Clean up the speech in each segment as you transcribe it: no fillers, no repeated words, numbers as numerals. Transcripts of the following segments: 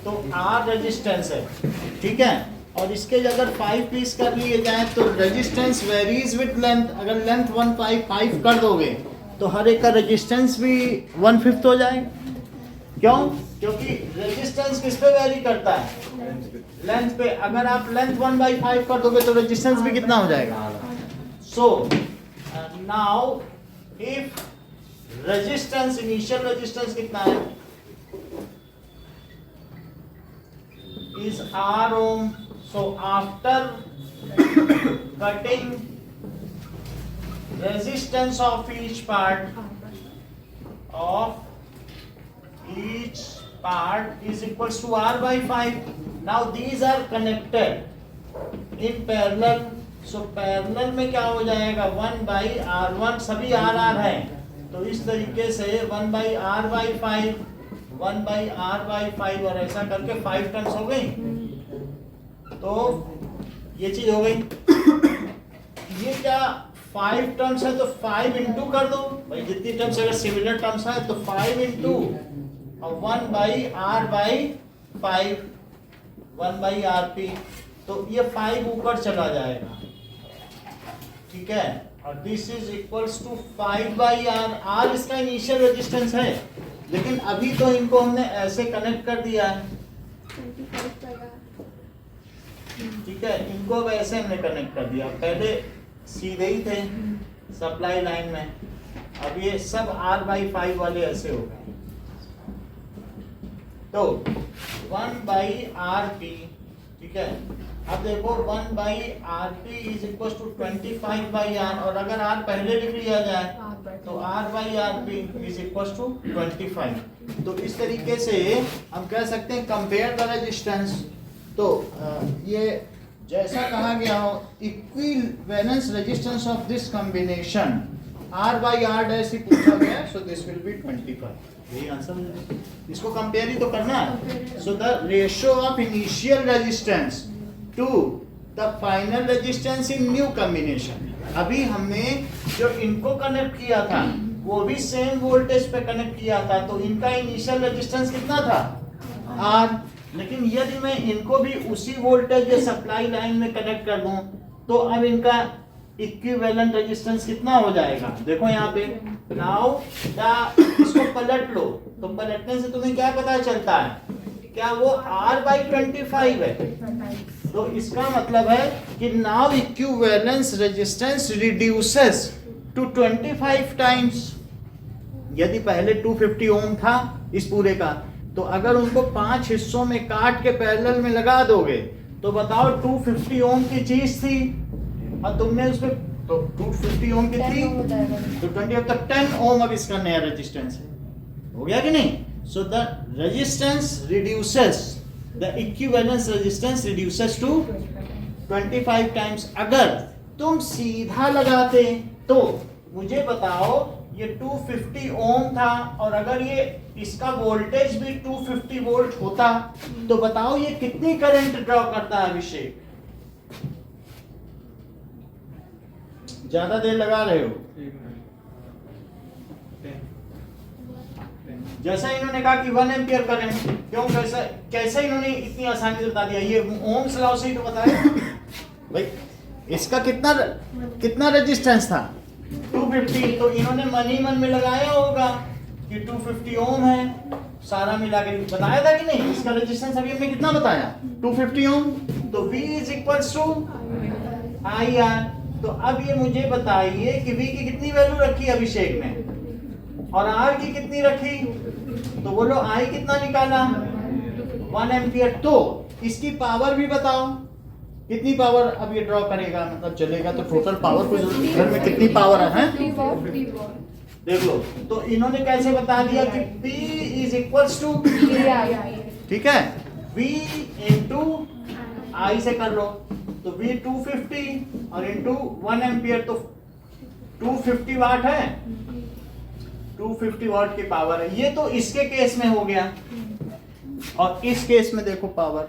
तो R resistance है, ठीक है। और इसके अगर 5 पीस कर लिए जाए तो रेजिस्टेंस वेरीज विद लेंथ। अगर लेंथ 1.5 कर दोगे तो हर एक का रेजिस्टेंस भी 1/5 हो जाएगा। क्यों? क्योंकि रेजिस्टेंस किस पे वेरी करता है? लेंथ पे। अगर आप लेंथ 1/5 कर दोगे तो रेजिस्टेंस भी कितना हो जाएगा? So now if resistance, initial resistance कितना है? Is R ohm. So after cutting resistance of each part is equals to R by 5. Now these are connected in parallel. So parallel में क्या हो जाएगा? 1 by R1, सभी R है, तो इस तरीके से 1 by R by 5, 1 by R by 5 और ऐसा करके 5 टर्म्स हो गई। तो ये चीज हो गई। ये क्या 5 टर्म्स है तो 5 इंटू कर दो भाई, जितनी टर्म्स अगर सिमिलर टर्म्स है तो 5 इंटू और 1 by R by 5, 1 by RP, तो ये 5 ऊपर चला जाएगा, ठीक है। और this is equals to 5 by R। इसका इनिशियल रेजिस्टेंस है, लेकिन अभी तो इनको हमने ऐसे कनेक्ट कर दिया है, ठीक है। इनको अब ऐसे हमने कनेक्ट कर दिया, पहले सीधे ही थे सप्लाई लाइन में, अब ये सब R बाई 5 वाले ऐसे हो गए। तो 1 बाई RP, ठीक है। अब देखो 1 by RP is equal to 25 by R, और अगर R पहले लिख लिया जाए तो R by RP is equal to 25। तो इस तरीके से हम कह सकते हैं कंपेयर द रेजिस्टेंस। तो ये जैसा कहा गया हो, equivalence resistance of this combination R by R dash ही पूछा गया, सो दिस विल बी 25। यही आंसर है, इसको कंपेयर ही तो करना है। So the ratio of initial resistance to the final resistance in new combination. अभी हमने जो इनको कनेक्ट किया था वो भी सेम वोल्टेज पे कनेक्ट किया था, तो इनका इनिशियल रेजिस्टेंस कितना था? R। लेकिन यदि मैं इनको भी उसी वोल्टेज या सप्लाई लाइन में कनेक्ट कर दूं तो अब इनका इक्विवेलेंट रेजिस्टेंस कितना हो जाएगा? देखो यहाँ पे नाउ इसको पलट लो, तो पलटने से तुम्हें क्या पता चलता है? क्या वो R बाई 25 है? तो इसका मतलब है कि now equivalence resistance reduces to 25 times. यदि पहले 250 ओम था इस पूरे का, तो अगर उनको 5 हिस्सों में काट के पैरेलल में लगा दोगे तो बताओ 250 ओम की चीज थी और तुमने उसमें तो 250 ओम की थी तो 20 अब तक 10 ओम अब इसका नया रेजिस्टेंस है। हो गया कि नहीं? So the resistance reduces, the equivalence resistance reduces to 25 times. अगर तुम सीधा लगाते तो मुझे बताओ ये 250 ओम था और अगर ये इसका वोल्टेज भी 250 वोल्ट होता तो बताओ ये कितनी करंट ड्रॉ करता है? अभिषेक ज्यादा देर लगा रहे हो। जैसा इन्होंने कहा कि 1 एम्पियर करंट, क्यों कैसे इन्होंने इतनी आसानी से बता दिया? ये ओम्स लॉ से ही तो बताया भाई। इसका कितना रेजिस्टेंस था? 250। तो इन्होंने मन ही मन में लगाया होगा कि 250 ओम है, सारा मिला के बताया था कि नहीं? इसका रेजिस्टेंस अभी हमने कितना बताया? 250 ओम। तो V is equal to IR। तो अब ये मुझे बताइए कि V की कितनी वैल्यू रखी अभिषेक ने और R की कितनी रखी? तो बोलो I कितना निकाला? 1 एम्पियर। तो इसकी पावर भी बताओ, कितनी पावर अब ये ड्रॉ करेगा, मतलब चलेगा। तो टोटल पावर को घर में कितनी पावर है? देख लो। तो इन्होंने कैसे बता दिया कि P इज इक्वल्स टू, ठीक है, V इंटू I से कर लो। तो V 250 और इंटू 1 एम्पियर, तो 250 वाट है, 250 वाट की पावर है। ये तो इसके केस में हो गया, और इस केस में देखो पावर।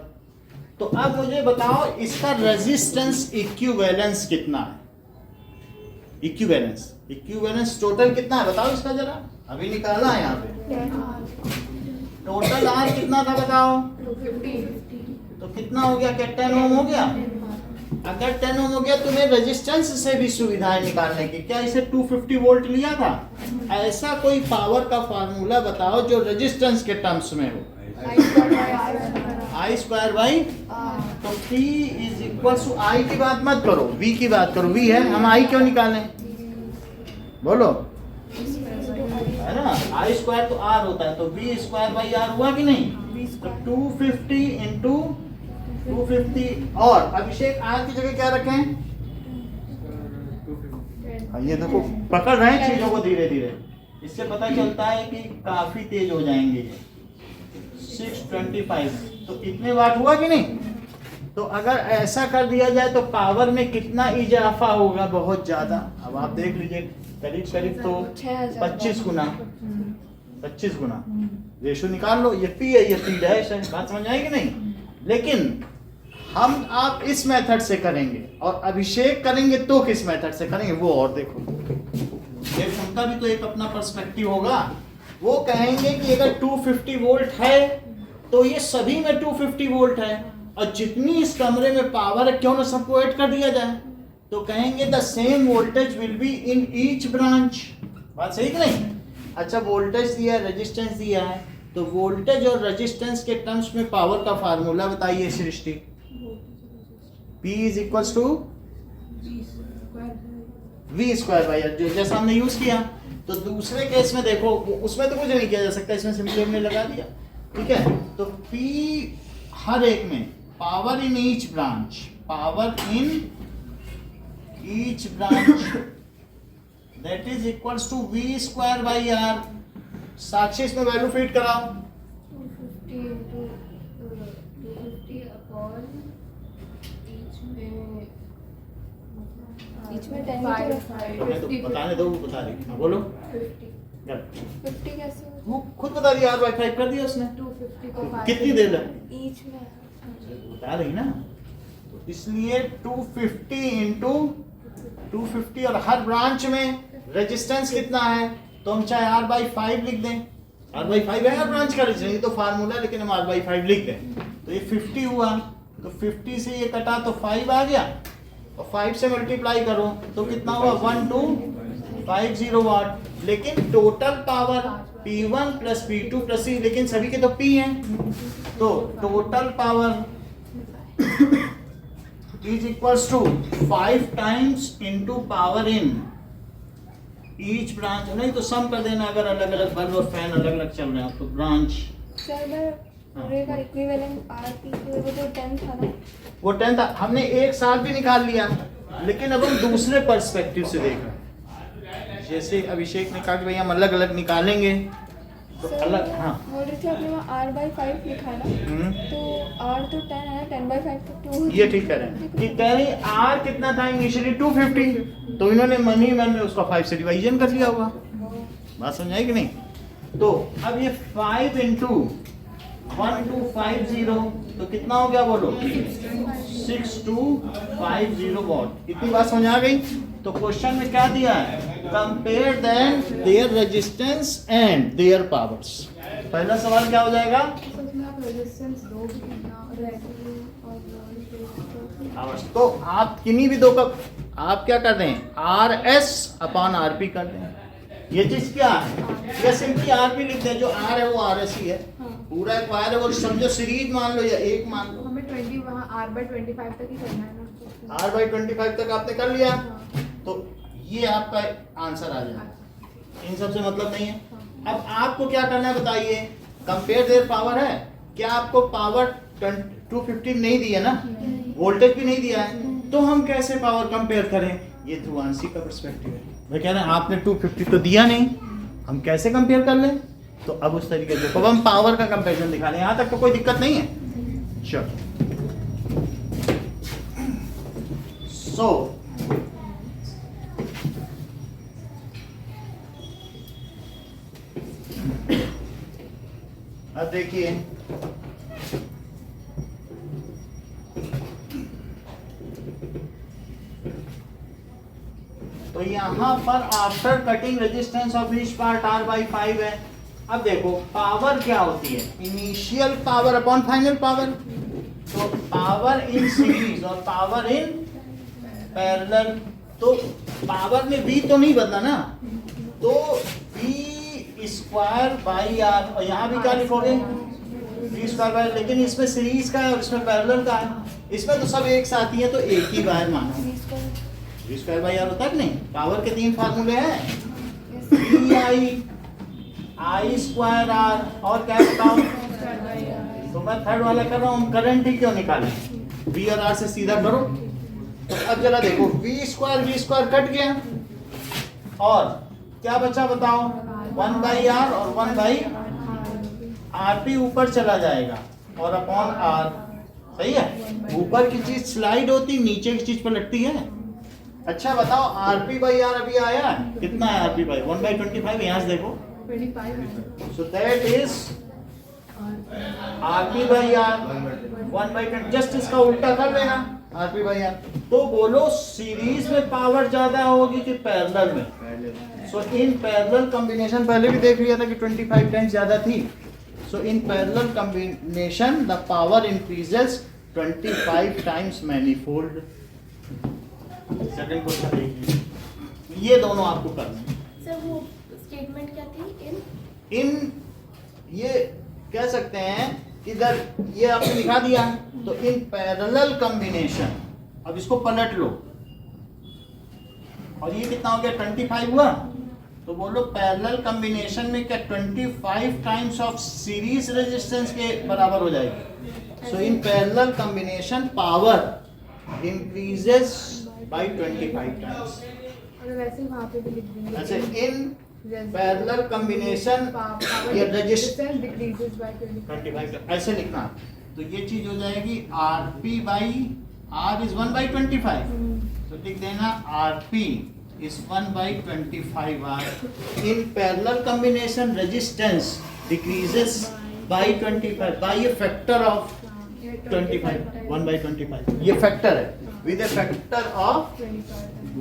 तो अब मुझे बताओ इसका रेजिस्टेंस इक्विवेलेंस कितना है? इक्विवेलेंस टोटल कितना है बताओ इसका जरा, अभी निकालना है यहाँ पे। टोटल R कितना था बताओ? कितना हो गया? क्या 10 ओम हो गया? अगर 10 ओम हो गया, तुम्हें रेजिस्टेंस से भी सुविधाएं निकालने की। क्या इसे 250 वोल्ट लिया था? ऐसा कोई पावर का फार्मूला बताओ जो रेजिस्टेंस के टर्म्स में हो। आई स्क्वायर बाई, तो P इज इक्वल टू आई की बात मत करो, V की बात करो। V है, हम I क्यों निकालें? बोलो, है ना? आई स्क्वायर तो R होता है, तो V स्क्वायर बाई R हुआ कि नहीं? तो 250 इंटू 250। और अभिषेक R की जगह क्या रखें? ये देखो, पकड़ रहे हैं चीजों को धीरे धीरे, इससे पता चलता है कि काफी तेज हो जाएंगे ये। 625, तो इतने वाट हुआ कि नहीं? तो अगर ऐसा कर दिया जाए तो पावर में कितना इजाफा होगा? बहुत ज्यादा। अब आप देख लीजिए, करीब करीब तो 25 गुना। रेशो निकाल लो, ये P है, ये P डैश है। बात समझ आएगी नहीं? लेकिन हम आप इस मेथड से करेंगे और अभिषेक करेंगे तो किस मेथड से करेंगे वो और देखो। देख, उनका भी तो एक अपना पर्सपेक्टिव होगा। वो कहेंगे कि अगर 250 वोल्ट है तो ये सभी में 250 वोल्ट है, और जितनी इस कमरे में पावर है क्यों ना सबको ऐड कर दिया जाए। तो कहेंगे the same voltage will be in each branch. बात सही कि नहीं? अच्छा, वोल्टेज दिया है, रेजिस्टेंस दिया है, तो वोल्टेज और रेजिस्टेंस के टर्म्स में पावर का फार्मूला बताइए Srishti. P is equals to V square by R, जैसा हमने यूज किया। तो दूसरे केस में देखो, उसमें तो कुछ नहीं किया जा सकता, इसमें सिंपली हमने लगा दिया। ठीक है, तो P हर एक में power in each branch, power in each branch that is equals to V square by R। Sakshi इसमें वैल्यू फीड कराओ। 250 अपॉन ईच में 10 बताने दो, वो बता रही। हाँ बोलो। 50 कैसे? वो खुद बता रही, यार वाईफाई कर दिया उसने। 250 को 5 कितनी देर लगी? ईच में बता रही ना, तो इसलिए 250 इंटू 250, और हर ब्रांच में रेजिस्टेंस कितना है? तो हम चाहे R/5 लिख दें। R/5 है हर ब्रांच का रेजिस्टेंस, ये तो फार्मूला, लेकिन हम R/5 लिख दें। तो ये 50 हुआ, तो 50 से ये कटा तो 5 आ गया, और 5 से मल्टीप्लाई करो तो कितना हुआ? 1250 वाट। लेकिन total power P1 plus P2 plus C, लेकिन सभी के तो P हैं, तो total power is equals to 5 times into power in each branch. नहीं तो सम कर देना, अगर अलग अलग बल्ब और फैन अलग अलग चल रहे हैं तो ब्रांच। सर पूरे का इक्विवेलेंट आरपी वो तो 10 था ना? वो 10 था, हमने एक साथ भी निकाल लिया, लेकिन अब हम दूसरे पर्सपेक्टिव से देख रहे हैं। जैसे अभिषेक ने कहा कि भाई हम अलग अलग निकालेंगे, तो अलग। हाँ, बोल रहे थे आपने वहाँ R/5 लिखा है ना, तो R तो 10 है, 10/5 तो 2। ये ठीक कह रहे हैं कि कह रही R कितना था इनिशियली? 250, तो इन्होंने मन ही मन में उसका 5 से डिवाइजन कर लिया होगा। बात समझ आई कि नहीं? तो अब ये 5 इंटू 1250, तो कितना हो गया बोलो? 6250 वॉट। इतनी बात समझ आ गई? तो क्वेश्चन में क्या दिया है? Compare them their resistance and their powers. पहला सवाल क्या हो जाएगा? उसमें आप रेजिस्टेंस दो भी ना, रेगुलर और पावर्स। तो आप किन्हीं भी दो का आप क्या कर रहे हैं? RS अपॉन RP कर रहे हैं। ये चीज क्या है? या सिंपली RP लिखते हैं, जो R है वो RS ही है। पूरा एक वायर है, वो समझो सीरीज मान लो या एक मान लो। हमें 20 वहाँ R/25 तक ही करना है ना। R/25 तक आपने कर लिया, तो ये आपका आंसर आ जाएगा। इन सब से मतलब नहीं है। अब आपको क्या करना है बताइए? कंपेयर देयर पावर है। क्या आपको पावर 250 नहीं दी है ना, वोल्टेज भी नहीं दिया है, तो हम कैसे पावर कंपेयर करें? ये ध्रुवांशी का पर्सपेक्टिव है। मैं कह रहा हूं आपने 250 तो दिया नहीं, हम कैसे कंपेयर कर लें? तो अब उस तरीके से अब हम पावर का कंपैरिजन दिखा रहे हैं। यहां तक तो कोई दिक्कत नहीं है। चलो, सो अब देखिए, तो यहां पर after cutting resistance of each part R/5 है। अब देखो पावर क्या होती है? Initial power upon final power. तो पावर इन सीरीज और पावर इन पैरेलल, तो पावर में v तो नहीं बदला ना, तो v स्क्वायर बाई आर, और यहाँ भी क्या लिखोगे v स्क्वायर बाई, लेकिन इसमें सीरीज का है और इसमें पैरेलल का है, इसमें तो सब एक साथ ही है तो एक ही बार मानो v स्क्वायर बाई आर होता है कि नहीं। पावर के 3 फार्मूले हैं, आई स्क्वायर आर, और क्या बताओ, तो मैं थर्ड वाला कर रहा हूँ, करंट ही क्यों निकालें, v और r से सीधा करो। तो अब जरा देखो v स्क्वायर कट गया और क्या बचा बताओ, 1 बाई आर और 1 बाई आर पी ऊपर चला जाएगा और अपॉन आर, सही है। ऊपर की चीज स्लाइड होती, नीचे की चीज पलटती है। अच्छा बताओ आरपी बाई आर अभी आया कितना है, आरपी बाई 1 बाई 25, यहाँ से देखो 25, so that is RP by R 1 by 20, just इसका उल्टा कर लेना आरपी बाई आर। तो बोलो सीरीज में पावर ज्यादा होगी कि पैरेलल में, सो इन पैरेलल कॉम्बिनेशन, पहले भी देख लिया था कि 25 टाइम्स ज्यादा थी, so in parallel combination the power increases 25 times manifold. Second question देखिए, ये दोनों आपको करना है। सर वो स्टेटमेंट क्या थी, इन ये कह सकते हैं इधर ये आपने लिखा दिया, तो इन पैरेलल कॉम्बिनेशन, अब इसको पलट लो और ये कितना हो गया 25 हुआ, तो बोलो पैरेलल कॉम्बिनेशन में क्या 25 टाइम्स ऑफ सीरीज रेजिस्टेंस के बराबर हो जाएगी। So in parallel combination power increases by 25 times. और वैसे वहाँ पे भी लिख देंगे, अच्छा इन पैरेलल कॉम्बिनेशन ये रेजिस्टेंस डिक्रीजेस बाय 25, ऐसे लिखना, तो ये चीज हो जाएगी RP by R is 1 by 25, तो लिख देना RP is 1 by 25 R. In parallel combination resistance decreases by 25 by a factor of 25, 1 by 25, ये फैक्टर है with A factor of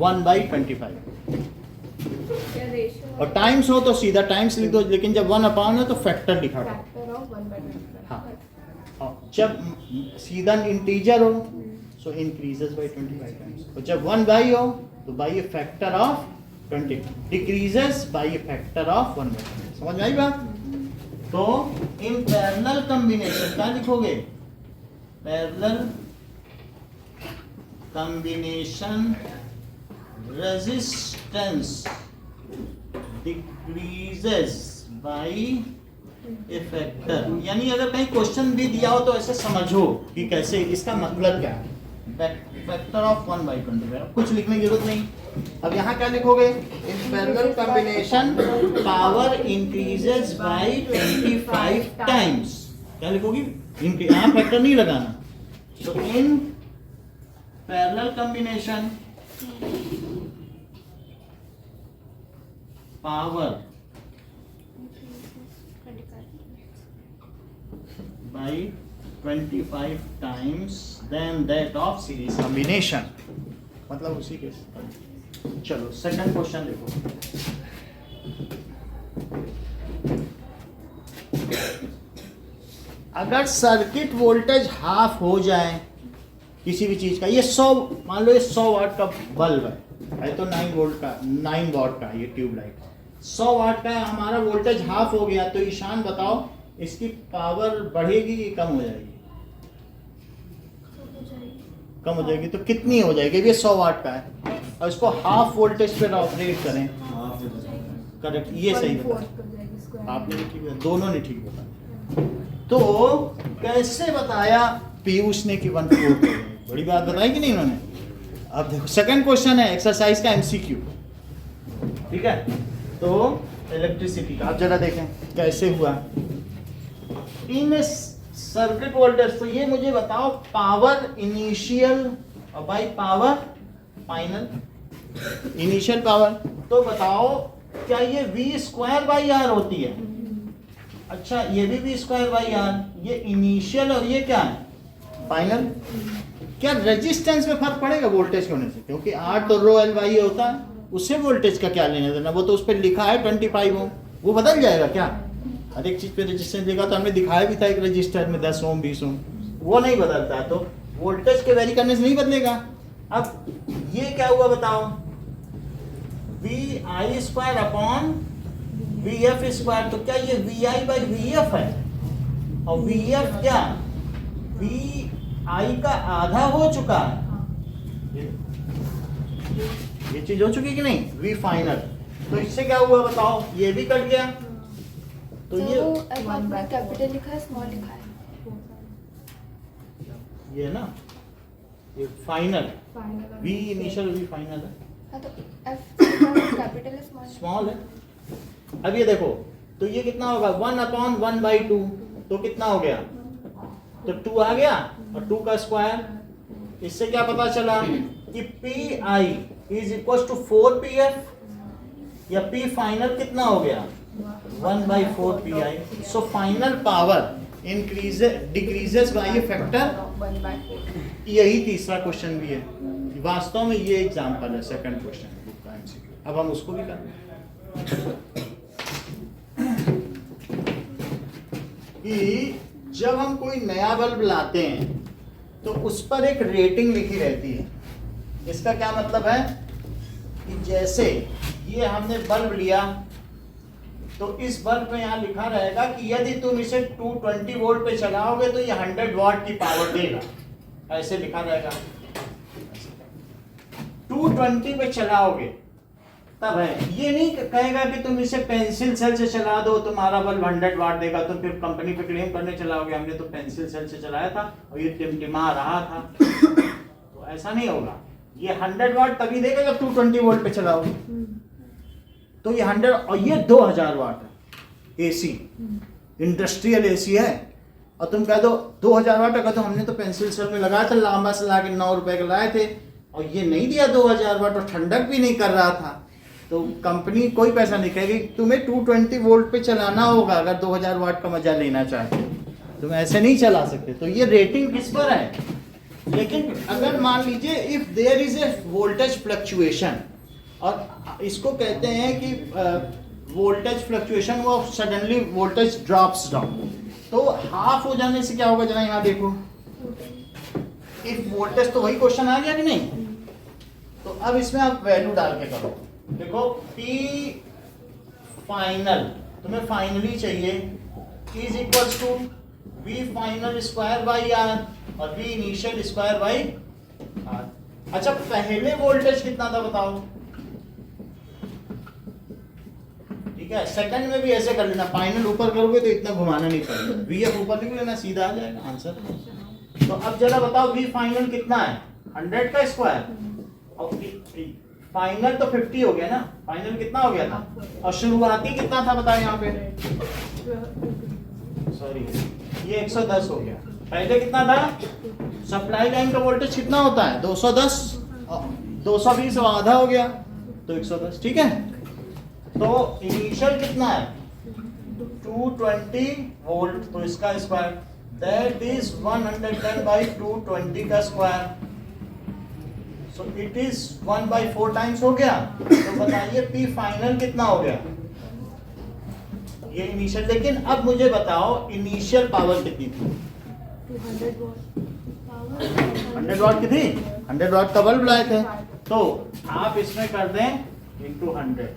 1 by 25, और टाइम्स हो तो सीधा टाइम्स लिख दो, लेकिन जब 1 अपॉन है तो फैक्टर लिखा दो। Factor of 1 by 25। हाँ, और जब सीधा इंटीजर हो सो इंक्रीजेस बाय 25 टाइम्स, और जब 1 बाई हो तो by a factor of 20, decreases by a factor of 1 by 20। समझ में आई बात। तो इन पैरेलल कॉम्बिनेशन क्या लिखोगे, parallel combination resistance decreases by a factor, यानी अगर कहीं क्वेश्चन भी दिया हो तो ऐसे समझो कि कैसे, इसका मतलब क्या है, फैक्टर ऑफ 1 बाई 25, कुछ लिखने की जरूरत नहीं। अब यहाँ क्या लिखोगे, इन parallel combination power increases by 25 times, क्या लिखोगी, यहाँ फैक्टर नहीं लगाना। तो इन parallel combination power by 25 times than that of series combination, मतलब उसी के। चलो सेकंड क्वेश्चन देखो, अगर सर्किट वोल्टेज हाफ हो जाए किसी भी चीज का, ये 100 मान लो ये 100 वाट का बल्ब है तो 9 वोल्ट का 9 वाट का ये ट्यूबलाइट 100 वाट का है, हमारा वोल्टेज हाफ हो गया, तो ईशान बताओ इसकी पावर बढ़ेगी कि कम हो जाएगी, कम हो जाएगी, तो कितनी हो जाएगी, ये 100 वाट का है और इसको हाफ वोल्टेज पे ऑपरेट करें, करेक्ट, ये सही बताया आपने भी ठीक बताया, दोनों ने ठीक बताया। तो कैसे बताया पीयूष ने कि 1/4, बड़ी बात बताई कि नहीं इन्होंने। अब देखो सेकंड क्वेश्चन है एक्सरसाइज का एमसीक्यू, ठीक है, तो इलेक्ट्रिसिटी का, आप जरा देखें कैसे हुआ इन सर्किट वोल्टेज। तो ये मुझे बताओ पावर इनिशियल और by power final, initial power, तो बताओ क्या ये v स्क्वायर बाई आर होती है। अच्छा ये भी v स्क्वायर बाई आर, ये इनिशियल और ये क्या है फाइनल। क्या रेजिस्टेंस में फर्क पड़ेगा वोल्टेज के होने से, क्योंकि आर तो रो एल वाई होता है, उससे वोल्टेज का क्या लेना देना, वो तो उस पर लिखा है 25 ओम, वो बदल जाएगा क्या, हर एक चीज पे रेजिस्टेंस देगा। तो हमने दिखाया भी था एक रजिस्टर में 10 ओम 20 ओम, वो नहीं बदलता है, तो वोल्टेज के वेरी करने से नहीं बदलेगा। अब ये क्या हुआ बताओ, V I square upon V F square, तो क्या ये V I by V F है, और वी एफ क्या वी आई का आधा हो चुका है, ये चीज हो चुकी कि नहीं, वी फाइनल। तो इससे क्या हुआ बताओ, ये भी कट गया, तो ये कैपिटल लिखा है स्मॉल लिखा है, ये ना ये final V initial V final है, हाँ तो एफ कैपिटल है स्मॉल है। अब ये देखो, तो ये कितना होगा 1/1/2, तो कितना हो गया, तो 2 आ गया और 2 का स्क्वायर। इससे क्या पता चला कि P I is equal to 4pf, या पी फाइनल कितना हो गया 1/4pi। So final power increases decreases by a factor. यही तीसरा क्वेश्चन भी है, वास्तव में ये एग्जांपल है सेकंड क्वेश्चन बुक का एमसीक्यू। अब हम उसको भी करें कि जब हम कोई नया बल्ब लाते हैं तो उस पर एक रेटिंग लिखी रहती है। इसका क्या मतलब है कि जैसे ये हमने बल्ब लिया तो इस बल्ब में यहाँ लिखा रहेगा कि यदि तुम इसे 220 वोल्ट पे चलाओगे तो ये 100 वाट की पावर देगा, ऐसे लिखा रहेगा। 220 पे चलाओगे तब है, ये नहीं कहेगा कि तुम इसे पेंसिल सेल से चला दो तुम्हारा बल्ब 100 वाट देगा, तो फिर कंपनी पे क्लेम करने चलाओगे हमने तो पेंसिल सेल से चलाया था और ये टिमटिमा रहा था। तो ऐसा नहीं होगा, ये 100 वाट तभी देगा जब 220 वोल्ट पे चलाओगे। तो ये 100 और ये 2000 वाट है एसी, इंडस्ट्रियल एसी है, और तुम कह दो 2000 वाट का, तो हमने तो पेंसिल सेल में लगाया था, लंबा से ला के 9 रुपए का लाए थे और ये नहीं दिया 2000 वाट और ठंडक भी नहीं कर रहा था, तो कंपनी कोई पैसा नहीं कहेगी। तुम्हें 220 वोल्ट पे चलाना होगा अगर 2000 वाट का मजा लेना चाहते हो, तुम ऐसे नहीं चला सकते। तो ये रेटिंग किस पर है। लेकिन अगर मान लीजिए if there is a voltage fluctuation, और इसको कहते हैं कि वोल्टेज फ्लक्चुएशन, वो सडनली वोल्टेज ड्रॉप्स डाउन, तो हाफ हो जाने से क्या होगा, जरा यहाँ देखो, इफ वोल्टेज, तो वही क्वेश्चन आ गया कि नहीं। तो अब इसमें आप वैल्यू डाल के करो, देखो P फाइनल तुम्हें फाइनली चाहिए is equal to V final square by R और V initial square by R. अच्छा पहले वोल्टेज कितना था बताओ, ठीक है। सेकंड में भी ऐसे कर लेना, फाइनल ऊपर करोगे तो इतना घुमाना नहीं पड़ेगा, VF ऊपर लिख लेना, सीधा आ जाएगा आंसर। तो अब जरा बताओ V फाइनल कितना है 100 का स्क्वायर, और फाइनल तो 50 हो गया ना, फाइनल कितना हो गया था, और शुरुआती कितना था बताओ यहाँ पे, सॉरी ये 110 हो गया। पहले कितना था, सप्लाई लाइन का वोल्टेज कितना होता है 210, 220 आधा हो गया तो 110, ठीक है। तो इनिशियल कितना है 220 वोल्ट, तो इसका स्क्वायर दैट इज 110/220 का square, so it is 1/4 times हो गया। तो बताइए P फाइनल कितना हो गया, ये इनिशियल। लेकिन अब मुझे बताओ इनिशियल पावर कितनी थी, 100 वाट की थी, 100 वाट का बल्ब लाए थे, तो आप इसमें कर दें इंटू 100,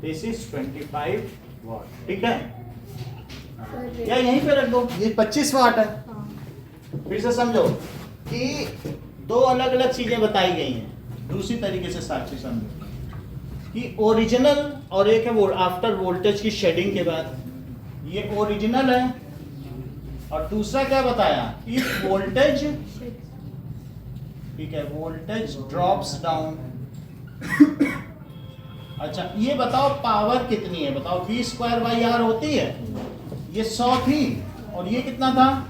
दिस इज 25 वाट, ठीक है। या यहीं पे रख दो, ये 25 वाट है। फिर से समझो कि दो अलग अलग चीजें बताई गई हैं, दूसरी तरीके से साक्षी समझो कि ओरिजिनल और एक है वो आफ्टर वोल्टेज की शेडिंग के बाद, ये ओरिजिनल है, और दूसरा क्या बताया इफ वोल्टेज, ठीक है, वोल्टेज ड्रॉप्स डाउन। अच्छा ये बताओ पावर कितनी है, बताओ V स्क्वायर बाई आर होती है, ये 100 थी और ये कितना था,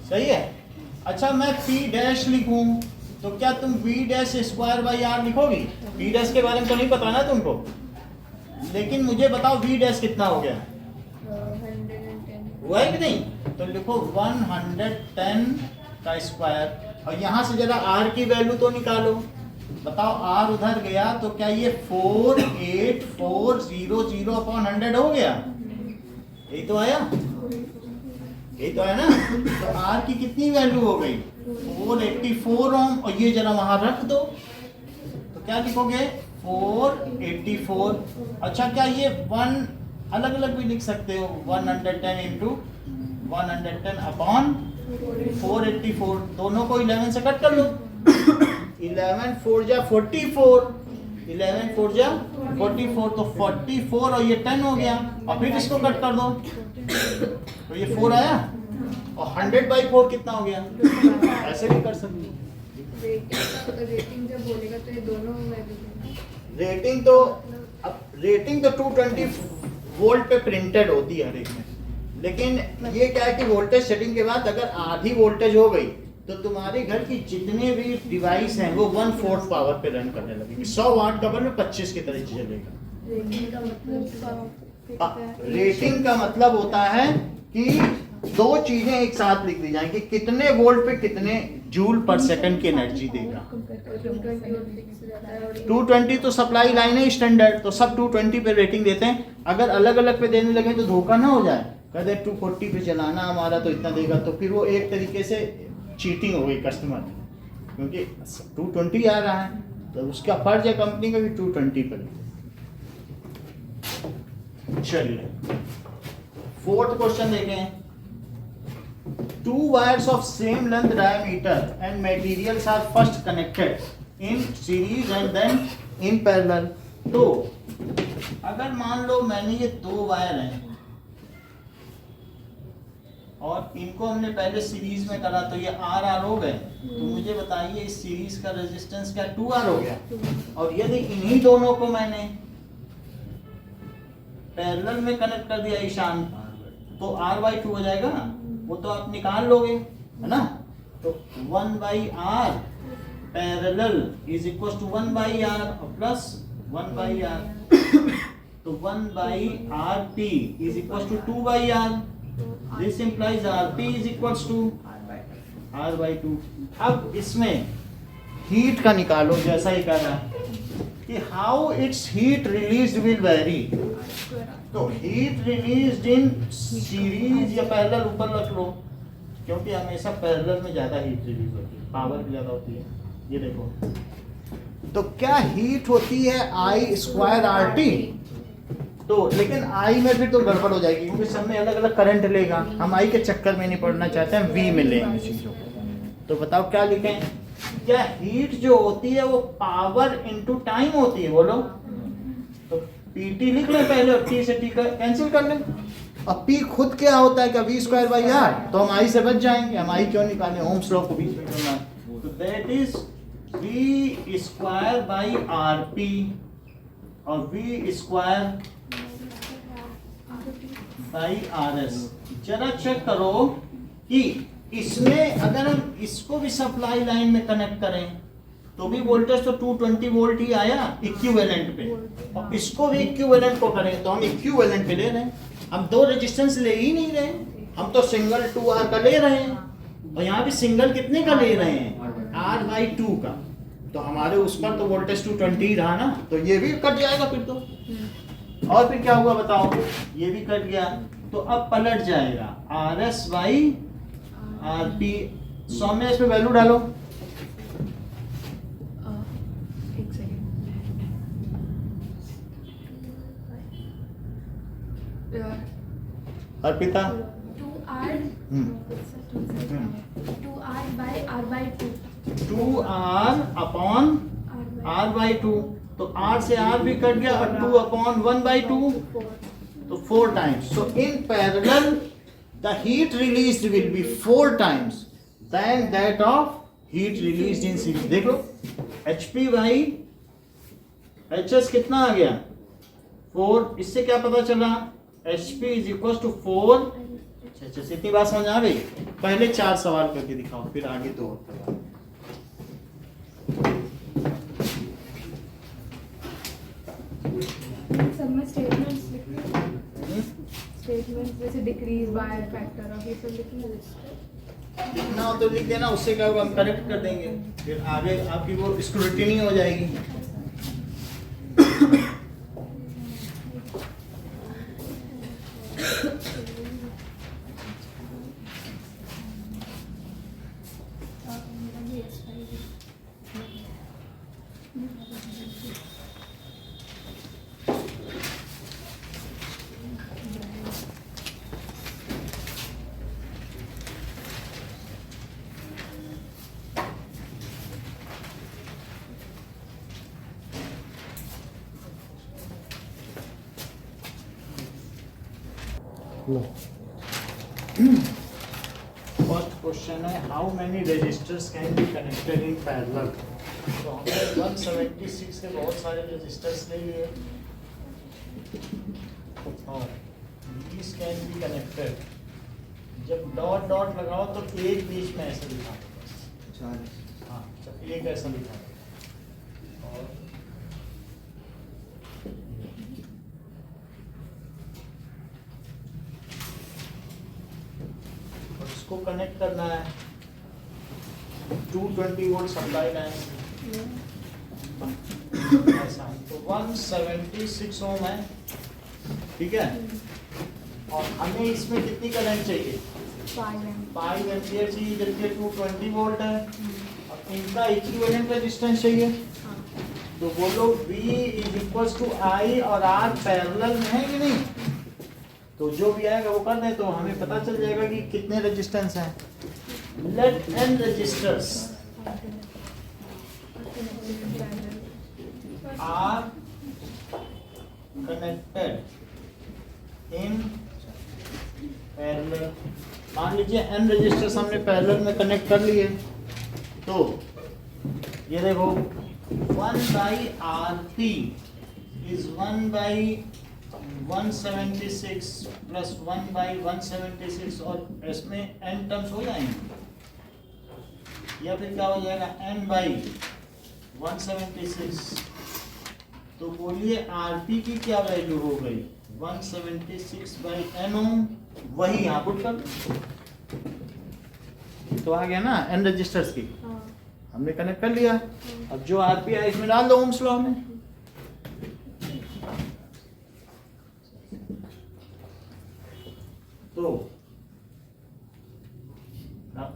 सही है। अच्छा मैं P डैश लिखूं तो क्या तुम V dash square by R लिखोगी, V डैश के बारे में तो नहीं पता ना तुमको, लेकिन मुझे बताओ V डैश कितना हो गया, 110 हुआ है कि नहीं, तो लिखो 110 का स्क्वायर, और यहाँ से जरा R की वैल्यू तो निकालो, बताओ R उधर गया तो क्या ये 48400/100 हो गया, यही तो आया। यही तो है ना। तो R की कितनी वैल्यू हो गई 484 ओम, और ये जरा वहां रख दो तो क्या लिखोगे 484। अच्छा क्या ये 1 अलग अलग भी लिख सकते हो 110 इंटू 110 अपॉन 484, दोनों को 11 से कट कर लो। 11 4 जा 44, 11 4 जा 44, तो 44 और ये 10 हो गया, और फिर इसको कट कर दो तो ये 4 आया, और 100/4 कितना हो गया, ऐसे भी कर सकते हो। रेटिंग जब बोलेगा तो ये दोनों रेटिंग तो अब रेटिंग तो 220 वोल्ट पे प्रिंटेड होती है हर एक में, लेकिन ये क्या है कि वोल्टेज सेटिंग के बाद अगर आधी वोल्टेज हो गई तो तुम्हारे घर की जितने भी डिवाइस हैं वो 1/4 पावर पे रन करने लगेंगे। 100 वाट का बल्ब 25 की तरह चलेगा। रेटिंग का मतलब होता है कि दो चीजें एक साथ लिख दी जाएंगी, कितने वोल्ट पे कितने जूल पर सेकंड की एनर्जी देगा। 220 तो सप्लाई लाइन है स्टैंडर्ड, तो सब 220 पे रेटिंग देते हैं। अगर अलग अलग पे देने लगे तो धोखा ना हो जाए, कहते 240 पे चलाना हमारा तो इतना देगा, तो फिर वो एक तरीके से चीटिंग हो गई कस्टमर, क्योंकि 220 आ रहा है तो उसका फर्ज है कंपनी का भी 220 पर। चलिए 4th क्वेश्चन देखें। 2 wires of same length diameter and materials are first connected in series and then in parallel। तो अगर मान लो मैंने ये 2 वायर हैं और इनको हमने पहले सीरीज में करा तो ये RR हो गए, तो मुझे बताइए इस सीरीज का रेजिस्टेंस क्या 2R हो गया, और यदि इन्हीं दोनों को मैंने पैरेलल में कनेक्ट कर दिया ईशान, तो R/2 हो जाएगा ना, वो तो आप निकाल लोगे है ना। तो 1/R parallel is equal to 1/R plus 1/R, तो 1/RP is equal to 2/R। This implies RP is equal to R/2। अब इसमें हीट का निकालो, जैसा ही कह रहा है कि how it's heat release will very. तो हीट रिलीज्ड इन सीरीज या पैरेलल ऊपर रख लो, क्योंकि हमेशा पैरेलल में ज्यादा हीट रिलीज होती है, पावर भी ज्यादा होती है। ये देखो तो क्या हीट होती है I²RT, तो लेकिन I में फिर तो गड़बड़ हो जाएगी, क्योंकि सब में अलग अलग करंट लेगा। हम I के चक्कर में नहीं पड़ना चाहते, हम V में लेंगे चीजों को। तो बताओ क्या लिखें, क्या हीट जो होती है वो पावर इनटू टाइम होती है, बोलो। तो PT लिख लें पहले और T से T का कैंसिल कर लें, और P खुद क्या होता है, क्या V²/R, तो हम I से बच जाएंगे। हम I क्यों निकालें, ओम्स लॉ को बीच में करना है। तो दैट इज V²/RP और V²/RS। जरा चेक करो कि इसमें अगर हम इसको भी सप्लाई लाइन में कनेक्ट करें तो भी वोल्टेज तो 220 वोल्ट ही आया इक्विवेलेंट पे, और इसको भी इक्विवेलेंट को करें तो हम इक्विवेलेंट पे ले रहे हैं। हम दो रेजिस्टेंस ले ही नहीं रहे, हम तो सिंगल 2R का ले रहे हैं, और यहाँ भी सिंगल कितने का ले रहे हैं, R/2 का। तो हमारे उस पर तो वोल्टेज 220 रहा ना, तो ये भी कट जाएगा फिर तो। और फिर क्या हुआ बताओ, ये भी कट गया, तो अब पलट जाएगा RS/RP। सौम्य इसमें वैल्यू डालो। एक second, Arpita 2R upon R/2, तो R से R भी कट गया, और 2 अपॉन 1/2, तो 4 times. So in parallel the heat released will be 4 times then that of heat released in series. देख लो HP/HS कितना आ गया 4। इससे क्या पता चला, HP इज इक्वल टू 4। अच्छा, इतनी बात समझ आ गई। पहले 4 सवाल करके दिखाओ, फिर आगे 2 और करवाओ। सब में स्टेटमेंट्स लिखने, स्टेटमेंट्स जैसे डिक्रीज बाय फैक्टर और ये सब लिखना। लिखना हो तो लिख देना, उससे क्या होगा हम करेक्ट कर देंगे, फिर आगे आपकी वो स्क्रूटिनी हो जाएगी। फर्स्ट क्वेश्चन है how many resistors can be connected in parallel. तो हमने 176 के बहुत सारे रजिस्टर्स ले लिए और these कैन बी कनेक्टेड। जब डॉट डॉट लगाओ तो एक बीच में ऐसे लिखा है, हाँ जब एक ऐसा लिखा है और इसको कनेक्ट करना है 220 वोल्ट सप्लाई लाइन ऐसा। तो 176 ओम है, ठीक है। और हमें इसमें कितनी करंट चाहिए? 5 एम्पियर चाहिए, जबकि 220 वोल्ट है। और इनका इक्विवेलेंट रेजिस्टेंस चाहिए। तो बोलो V is equal to I और R पैरेलल में है कि नहीं? तो जो भी आएगा वो कर दें तो हमें पता चल जाएगा कि कितने रेजिस्टेंस हैं। Let n resistors are connected in parallel. मान लीजिए n रजिस्टर्स हमने पैरेलल में कनेक्ट कर लिए, तो ये देखो 1/RP इज 1/176 प्लस 1/176 और इसमें n टर्म्स हो जाएंगे या फिर क्या हो जाएगा n/176। तो बोलिए RP की क्या वैल्यू हो गई? 176/n ओम। वही यहाँ पुट कर तो आ गया ना n रजिस्टर्स की, हमने कनेक्ट कर लिया। अब जो RP है इसमें डाल दो ओम्स लॉ में। तो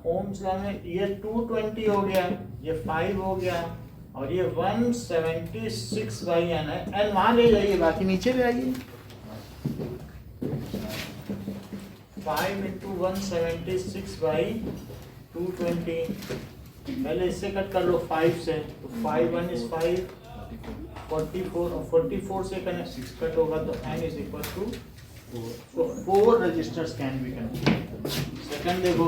ओम्स लॉ में ये 220 हो गया, ये 5 हो गया और ये 176/n है। n वहां ले जाइए, बाकी नीचे ले आइए। 5 × 176/220। पहले इससे कट कर लो 5 से, तो 5 1 is 5 44 और 44 से कट होगा तो n is equal to 4। So 4 registers can be connected। Second देखो,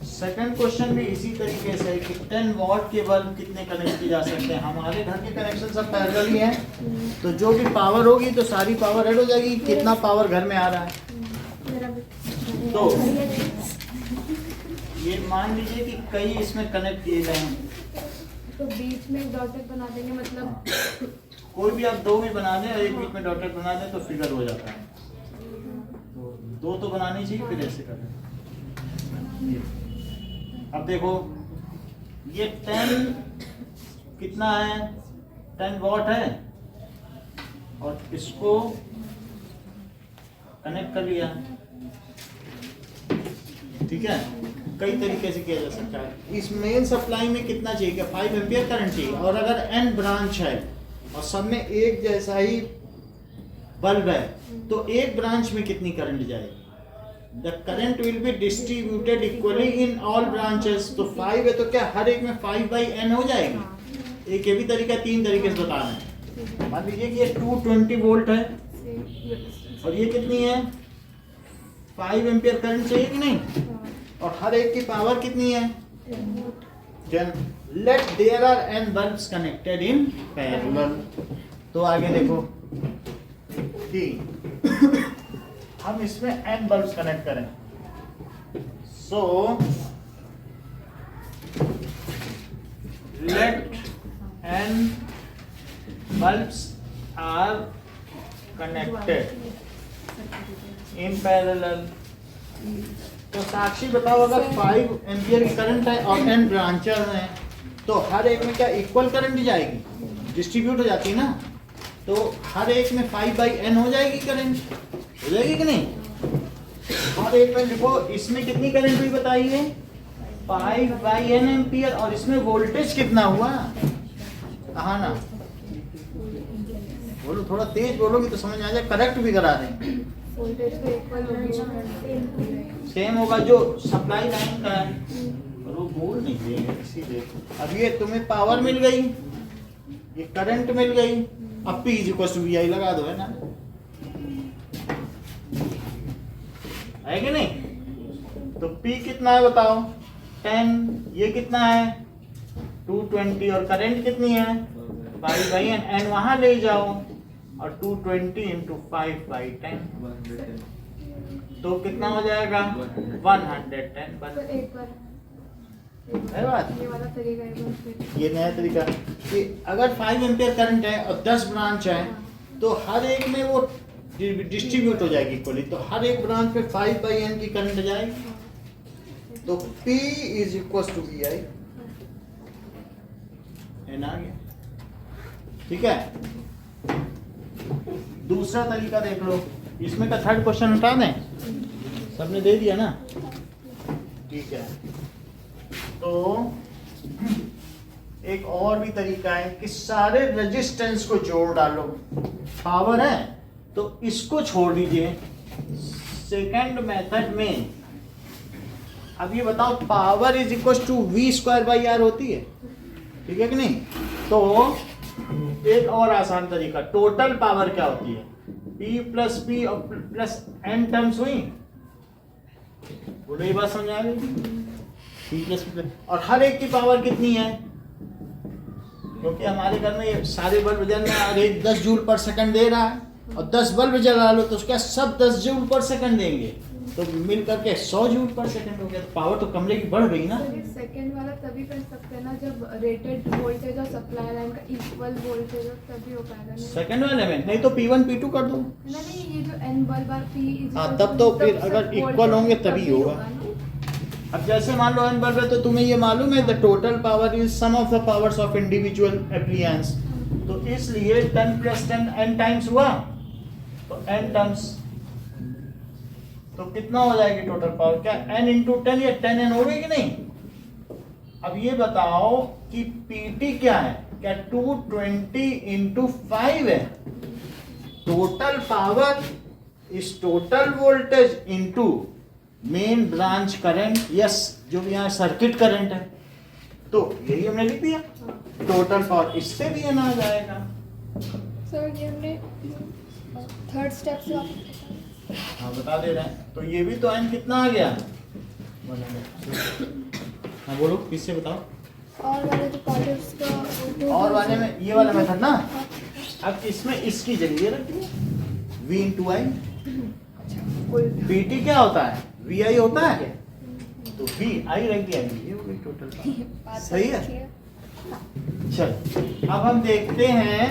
सेकंड क्वेश्चन भी इसी तरीके से कि 10 वॉट के बल्ब कितने कनेक्ट किए जा सकते हैं। हमारे घर के कनेक्शन सब पैरेलल ही हैं, तो जो भी पावर होगी तो सारी पावर ऐड हो जाएगी। कितना पावर घर में आ रहा है, तो ये मान लीजिए कि कई इसमें कनेक्ट किए गए हैं, तो बीच में डॉटेड बना देंगे, मतलब कोई भी आप 2 भी बना दें और एक बीच में डॉटेड बना दें तो फिगर हो जाता है। तो 2 तो बनानी चाहिए, फिर ऐसे करें। अब देखो ये 10 कितना है, 10 वॉट है और इसको कनेक्ट कर लिया, ठीक है। कई तरीके से किया जा सकता है। इस मेन सप्लाई में कितना चाहिए? 5 एम्पियर करंट चाहिए। और अगर n ब्रांच है और सब में एक जैसा ही बल्ब है तो एक ब्रांच में कितनी करंट जाएगी? The current will be distributed equally in all branches। तो 5 है तो क्या हर एक में 5/n हो जाएगी? एक ये भी तरीका, 3 तरीके से बताना है। मान लीजिए कि ये 220 वोल्ट है और ये कितनी है? 5 एम्पियर करंट चाहिए कि नहीं? और हर एक की पावर कितनी है? 10। Let there are n bulbs connected in parallel। तो आगे देखो कि हम इसमें n बल्ब्स कनेक्ट करें। So let n bulbs are connected in parallel. तो साक्षी बताओ, अगर 5 एम्पियर की करंट है और n ब्रांचेस हैं तो हर एक में क्या इक्वल करंट जाएगी? डिस्ट्रीब्यूट हो जाती है ना। तो हर एक में 5/n हो जाएगी करंट, हो जाएगी कि नहीं? और एक में देखो इसमें कितनी करंट हुई बताइए? 5/n ampere. और इसमें वोल्टेज कितना हुआ? हाँ ना, बोलो, थोड़ा तेज बोलोगे तो समझ आ जाए, करेक्ट भी करा दें। वोल्टेज तो इक्वल होगा, सेम होगा जो सप्लाई लाइन का है, और वो बोल नहीं देंगे इसीलिए। अब ये तुम्हें पावर मिल गई, ये करंट मिल गई, अब P is equal to V I लगा दो, है ना, है कि नहीं? तो P कितना है बताओ, 10, ये कितना है 220, और करंट कितनी है 5/n, n वहां ले जाओ और 220 इंटू 5/10, तो कितना हो जाएगा 110 बस। सर एक बार है बात, ये वाला तरीका एक बार फिर। ये नया तरीका कि अगर 5 एम्पियर करंट है और 10 ब्रांच है तो हर एक में वो डिस्ट्रीब्यूट हो जाएगी इक्वली, तो हर एक ब्रांच पे 5/n की करंट जाएगी, तो P is equal to V I, एन आ गया, ठीक है। दूसरा तरीका देख लो, इसमें का थर्ड क्वेश्चन हटा दें, सबने दे दिया ना, ठीक है। तो एक और भी तरीका है कि सारे रेजिस्टेंस को जोड़ डालो, पावर है तो इसको छोड़ दीजिए। सेकंड मेथड में अब ये बताओ, power is equal to V²/R होती है, ठीक है कि नहीं? तो एक और आसान तरीका, टोटल पावर क्या होती है, P प्लस P और प्लस n टर्म्स हुई, बोलो ये बात समझ आ गई? P प्लस P, और हर एक की पावर कितनी है, क्योंकि हमारे घर में ये सारे बल्ब जल रहे हैं और एक 10 जूल पर सेकंड दे रहा है, और 10 बल्ब जला लो तो क्या सब 10 जूल पर सेकंड देंगे, तो मिल करके 100 जूल पर सेकंड हो गया, तो पावर तो कमरे की बढ़ गई ना। सेकंड वाला तभी कर सकते हैं ना जब रेटेड वोल्टेज और सप्लाई लाइन का इक्वल वोल्टेज हो, तभी हो पाएगा। नहीं सेकंड वाले में नहीं तो P1 P2 कर दो ना, नहीं ये जो n bulb bar P is, हाँ, तब तो फिर अगर इक्वल होंगे तभी होगा। अब जैसे मान लो n बल्ब है तो तुम्हें ये मालूम है the total power is sum of the powers of individual appliances, तो इसलिए 10 + 10 n टाइम्स हुआ, तो n टर्म्स, तो कितना हो जाएगी टोटल पावर, क्या n इंटू 10 या 10n हो गई कि नहीं? अब ये बताओ कि PT क्या है, क्या 220 इंटू 5 है, टोटल पावर इस total voltage into main branch current, yes जो भी यहाँ सर्किट करंट है, तो यही हमने लिख दिया टोटल पावर, इससे भी n आ जाएगा। सर ये हमने थर्ड स्टेप से हाँ बता दे रहे हैं, तो ये भी तो n कितना आ गया, हाँ बोलो किससे बताओ। और वाले जो कॉलर्स का और वाले में ये वाला मेथड ना, अब इसमें इसकी जगह ये रखिए V इंटू आई, PT क्या होता है VI होता है, तो VI रख दिया, ये हो गई टोटल, सही है। चल अब हम देखते हैं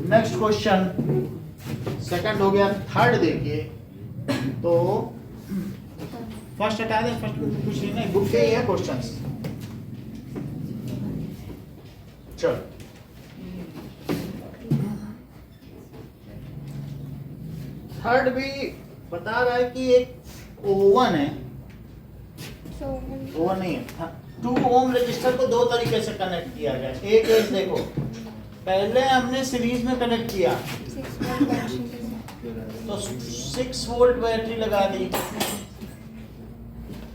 नेक्स्ट क्वेश्चन, सेकंड हो गया, थर्ड देखिए, तो फर्स्ट हटा दें, फर्स्ट में कुछ नहीं है, बुक के ही है क्वेश्चंस। चल थर्ड भी बता रहा है कि एक ओवन है, ओवन नहीं है, 2 ओम रजिस्टर को दो तरीके से कनेक्ट किया गया। एक केस देखो, पहले हमने सीरीज में कनेक्ट किया तो 6 वोल्ट बैटरी लगा दी,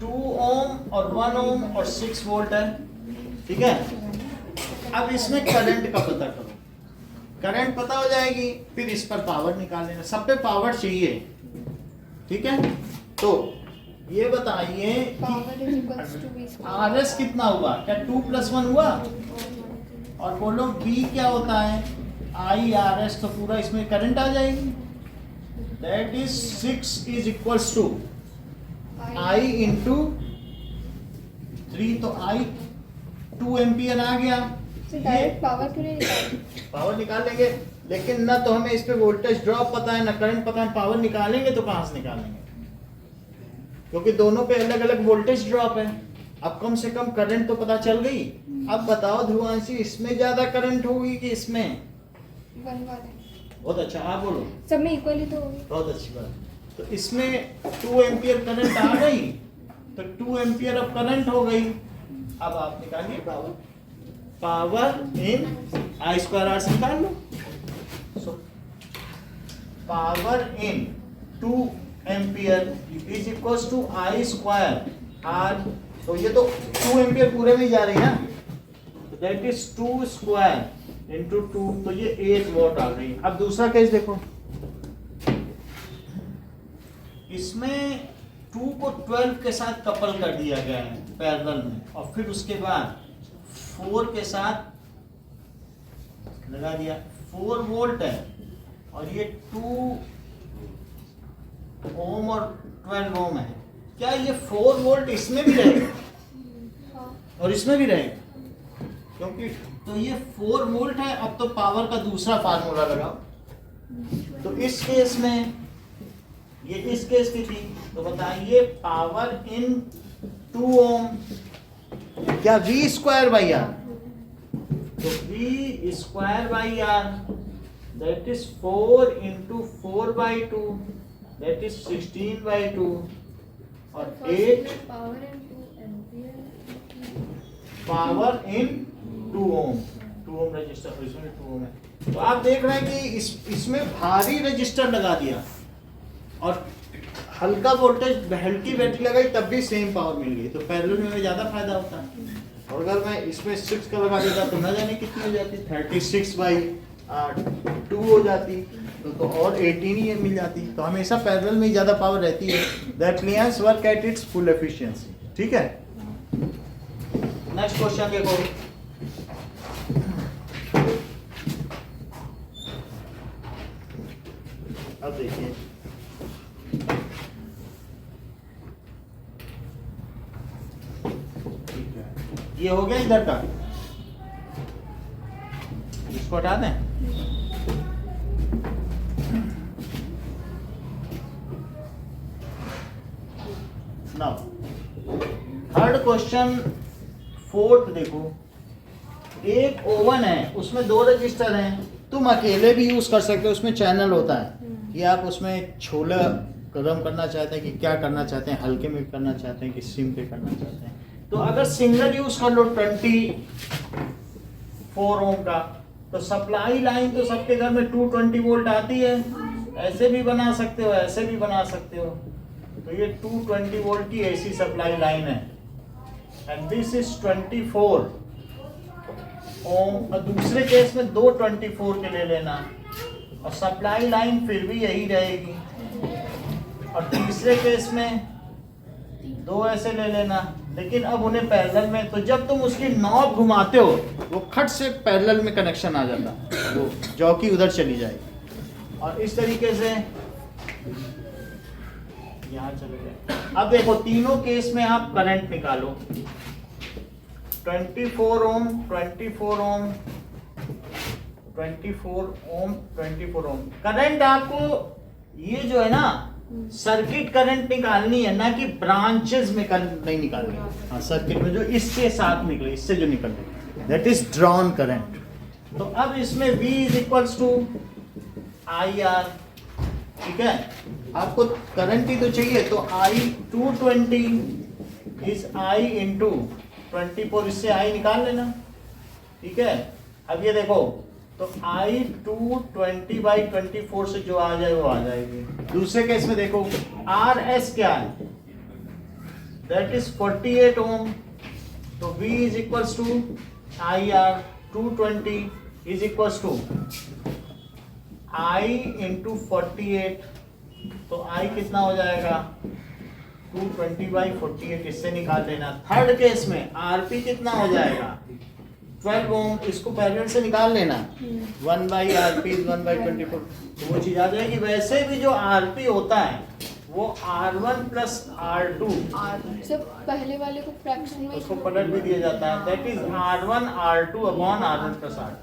2 ओम और 1 ओम और 6 वोल्ट है, ठीक है। अब इसमें करंट का पता करो, करंट पता हो जाएगी, फिर इस पर पावर निकाल लेना, सब पे पावर चाहिए, ठीक है। तो ये बताइए RS कितना हुआ, क्या 2 + 1 हुआ, और बोलो B क्या होता है IRS, तो पूरा इसमें करंट आ जाएगी, that is 6 is equals to I into 3, तो I 2 एम्पियर आ गया। डायरेक्ट पावर क्यों नहीं निकाली? पावर निकाल लेंगे, लेकिन ना तो हमें इस पे वोल्टेज ड्रॉप पता है ना करंट पता है, पावर निकालेंगे तो कहां से निकालेंगे, क्योंकि दोनों पे अलग अलग वोल्टेज ड्रॉप है। अब कम से कम करंट तो पता चल गई। अब बताओ ध्रुवांशी, इसमें ज्यादा करंट होगी कि इसमें? 1 वाले बहुत अच्छा, आप बोलो। सब में इक्वली तो होगी। बहुत अच्छी बात। तो इसमें 2 एम्पियर करंट आ गई, तो 2 एम्पियर अब करंट हो गई। अब आप निकालिए पावर, पावर इन I²R से निकाल लो। Power in 2 ampere is equals to I²R, तो ये तो 2 एम्पियर पूरे में ही जा रही है ना, दैट इज 2² इंटू 2, तो ये 8 वॉट आ गई। अब दूसरा केस देखो, इसमें 2 को 12 के साथ कपल कर दिया गया है पैरेलल में, और फिर उसके बाद 4 के साथ लगा दिया। 4 वोल्ट है और ये 2 ओम और 12 ओम है। क्या ये 4 वोल्ट इसमें भी रहेगा और इसमें भी रहेगा? क्योंकि तो ये 4 वोल्ट है। अब तो पावर का दूसरा फार्मूला लगाओ। तो इस केस में ये इस केस की थी, तो बताइए पावर इन 2 ओम क्या V स्क्वायर बाई आर, तो V square by R that is 4 into 4 by 2 that is 16 by 2 और 8 power in 2 Om. 2 ohm resistor, तो इसमें 2 ओम है। तो आप देख रहे हैं कि इसमें भारी रजिस्टर लगा दिया और हल्का वोल्टेज हल्की बैटरी लगाई तब भी सेम पावर मिल गई। तो पैरेलल में ज़्यादा फायदा होता है। और अगर मैं इसमें 6 का लगा देता तो न जाने कितनी हो जाती, 36 बाई 2 हो जाती, तो और 18 ही मिल जाती। तो हमेशा पैरेलल में ही ज़्यादा पावर रहती है। The appliance work at its full efficiency. ठीक है, नेक्स्ट क्वेश्चन देखो। अब देखिए, ये हो गया इधर का, इसको हटा दें। नाउ थर्ड क्वेश्चन, फोर्थ देखो। एक ओवन है, उसमें 2 रजिस्टर हैं। तुम अकेले भी यूज कर सकते हो, उसमें चैनल होता है कि आप उसमें छोला गर्म करना चाहते हैं कि क्या करना चाहते हैं, हल्के में करना चाहते हैं कि सिम पे करना चाहते हैं। तो अगर सिंगल यूज कर लो 24 ओम का, तो सप्लाई लाइन तो सबके घर में 220 वोल्ट आती है। ऐसे भी बना सकते हो, ऐसे भी बना सकते हो। तो ये 220 वोल्ट की एसी सप्लाई लाइन है एंड दिस इज 24 ओम। और दूसरे केस में 224 के ले लेना और सप्लाई लाइन फिर भी यही रहेगी। और तीसरे केस में 2 ऐसे ले लेना, लेकिन अब उन्हें पैरेलल में, तो जब तुम उसकी नॉब घुमाते हो वो खट से पैरेलल में कनेक्शन आ जाता, वो जॉकी उधर चली जाएगी। और इस तरीके से यहाँ चले गए। अब देखो तीनों केस में आप करंट निकालो। 24 ओम 24 ओम 24 ओम 24 ओम। करंट आपको ये जो है ना सर्किट करंट निकालनी है, ना कि ब्रांचेस में करंट नहीं निकालनी है। हाँ, सर्किट में जो इसके साथ निकले, इससे जो निकल रही, दैट इज ड्रॉन करंट। तो अब इसमें V is equals to IR। ठीक है, आपको करंट ही तो चाहिए, तो I 220 इज I इंटू 24, इससे I निकाल लेना। ठीक है, अब ये देखो, तो I 220 बाई 24 से जो आ जाए वो आ जाएगी। दूसरे केस में देखो RS क्या है, दैट इज 48 ओम। तो V is equals to IR 220 is equals to I into 48। तो I कितना हो जाएगा 220 बाई 48, इससे निकाल लेना। थर्ड केस में RP कितना हो जाएगा 12 ओम, इसको पैरेलल से निकाल लेना। 1 बाई RP इज 1 बाई 24, तो वो चीज आ जाएगी। वैसे भी जो RP होता है वो R1 प्लस R2, जब पहले वाले को फ्रैक्शन में उसको पलट भी दिया जाता है, that is R1 R2 upon R1 plus R2।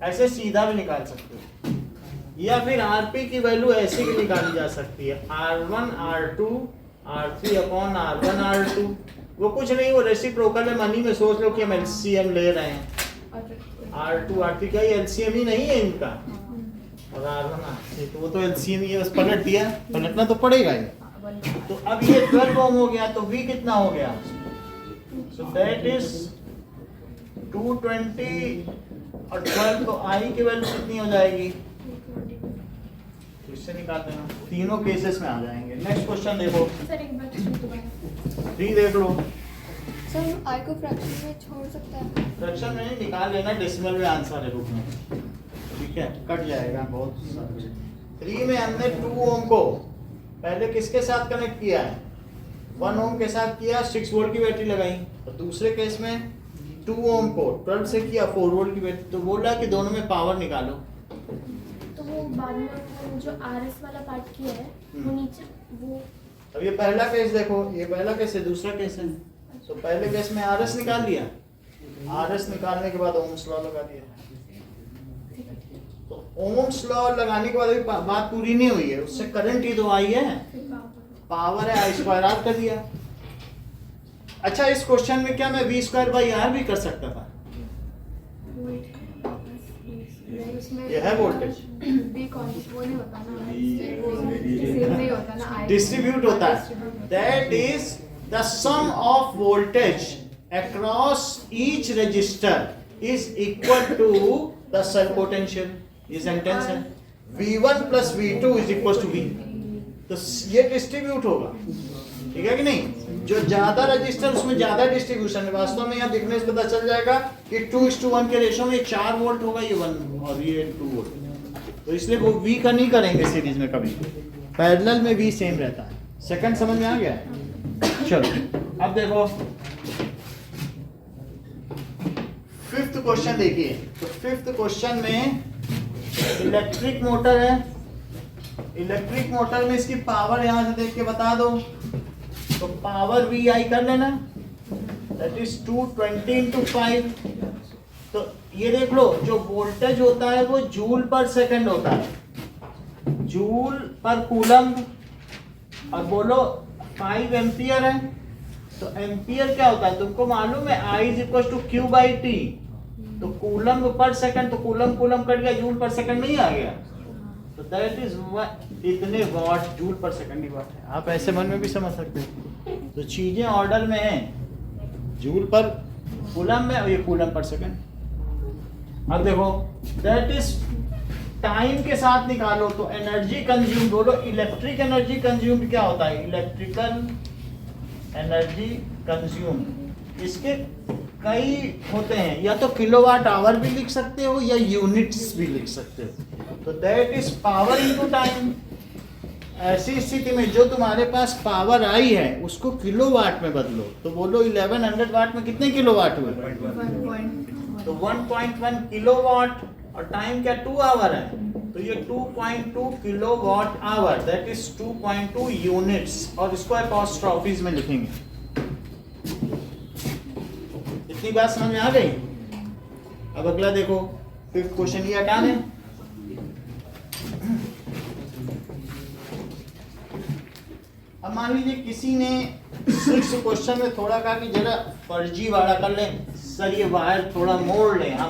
ऐसे सीधा भी निकाल सकते हो, या फिर RP की वैल्यू ऐसे भी निकाली जा सकती है, R1 R2 R3 upon R1 R2। वो कुछ नहीं, वो रेसिप्रोकल है। मनी में सोच लो कि हम LCM ले रहे हैं, R2 R3 का ही LCM ही नहीं है इनका, और R1 R3, तो वो तो LCM ही है, बस पलट दिया, पलटना तो पड़ेगा ही। तो अब ये 12 ओम हो गया, तो V कितना हो गया, सो दैट इज 220 और 12, तो I की वैल्यू कितनी हो जाएगी, तो इससे निकाल देना। तीनों केसेस में आ जाएंगे। नेक्स्ट क्वेश्चन देखो, 3 देख लो। सर आई को फ्रैक्शन में छोड़ सकता है। फ्रैक्शन में नहीं, निकाल लेना, डेसिमल में आंसर है रूप में, ठीक है, कट जाएगा बहुत सारे। 3 में हमने 2 ओम को पहले किसके साथ कनेक्ट किया है, 1 ओम के साथ किया, 6 वोल्ट की बैटरी लगाई। और दूसरे केस में 2 ओम को 12 से किया, 4 वोल्ट की बैटरी। तो बोल रहा कि दोनों में पावर निकालो। तो वो बाद में वो जो आरएस वाला पार्ट किया है वो नीचे वो अब ये पहला केस देखो, ये पहला केस है, दूसरा केस है। तो पहले केस में आरएस निकाल लिया, आरएस निकालने के बाद ओम्स लॉ लगा दिया। तो ओम्स लॉ लगाने के बाद अभी बात पूरी नहीं हुई है, उससे करंट ही तो आई है, पावर है, आई स्क्वायर आर कर दिया। अच्छा, इस क्वेश्चन में क्या मैं वी स्क्वायर बाई आर भी कर सकता था? ये है वोल्टेज, बी वो नहीं होता ना, वो सेम नहीं होता ना, डिस्ट्रीब्यूट होता है। That is the sum of voltage across each resistor is equal to the cell potential. ये सेंटेंस है, V1 plus V2 is equal to V। तो ये डिस्ट्रीब्यूट होगा, ठीक है कि नहीं? जो ज्यादा रजिस्टर उसमें ज्यादा डिस्ट्रीब्यूशन है। वास्तव में यहाँ देखने से पता चल जाएगा कि 2:1 के रेशो में 4 वोल्ट होगा, ये 1 और ये 2 वोल्ट। तो इसलिए वो V का नहीं करेंगे सीरीज में कभी, पैरेलल में V सेम रहता है। सेकंड समझ में आ गया? चलो अब देखो 5th क्वेश्चन देखिए। तो 5th क्वेश्चन में इलेक्ट्रिक मोटर है, इलेक्ट्रिक मोटर में इसकी पावर यहां से देख के बता दो। तो पावर वी आई कर लेना, दैट इज 220 into 5। तो ये देख लो, जो वोल्टेज होता है वो जूल पर सेकंड होता है, जूल पर कूलम। और बोलो 5 एम्पियर है, तो एम्पियर क्या होता है तुमको मालूम है, I is equal to Q by T. तो कूलम पर सेकंड, तो कूलम कूलम कट गया, जूल पर सेकंड नहीं आ गया। तो दैट इज इतने वॉट, जूल पर सेकंड ही वॉट है। आप ऐसे मन में भी समझ सकते हो। तो चीजें ऑर्डर में हैं, जूल पर कूलम में और ये कूलम पर सेकंड। अब देखो दैट इज टाइम के साथ निकालो। तो एनर्जी कंज्यूम, बोलो इलेक्ट्रिक एनर्जी कंज्यूम क्या होता है, इलेक्ट्रिकल एनर्जी कंज्यूम। इसके कई होते हैं, या तो किलोवाट आवर भी लिख सकते हो या यूनिट्स भी लिख सकते हो। तो that is power into time. ऐसी स्थिति में जो तुम्हारे पास पावर आई है उसको किलोवाट में बदलो। तो बोलो 1100 वाट में कितने किलोवाट हुए? 1.1। तो 1.1 किलोवाट, और टाइम क्या 2 आवर है, तो ये 2.2 kilowatt hour, that is 2.2 units. और इसको अपॉस्ट्रोफीज में लिखेंगे। इतनी बात समझ में आ गई? अब अगला देखो 5th क्वेश्चन, ये हटा दें। अब मान लीजिए किसी ने 6th क्वेश्चन में थोड़ा कहा कि जरा फर्जी वाला कर लें, सर ये वायर थोड़ा मोड़ लें। हाँ,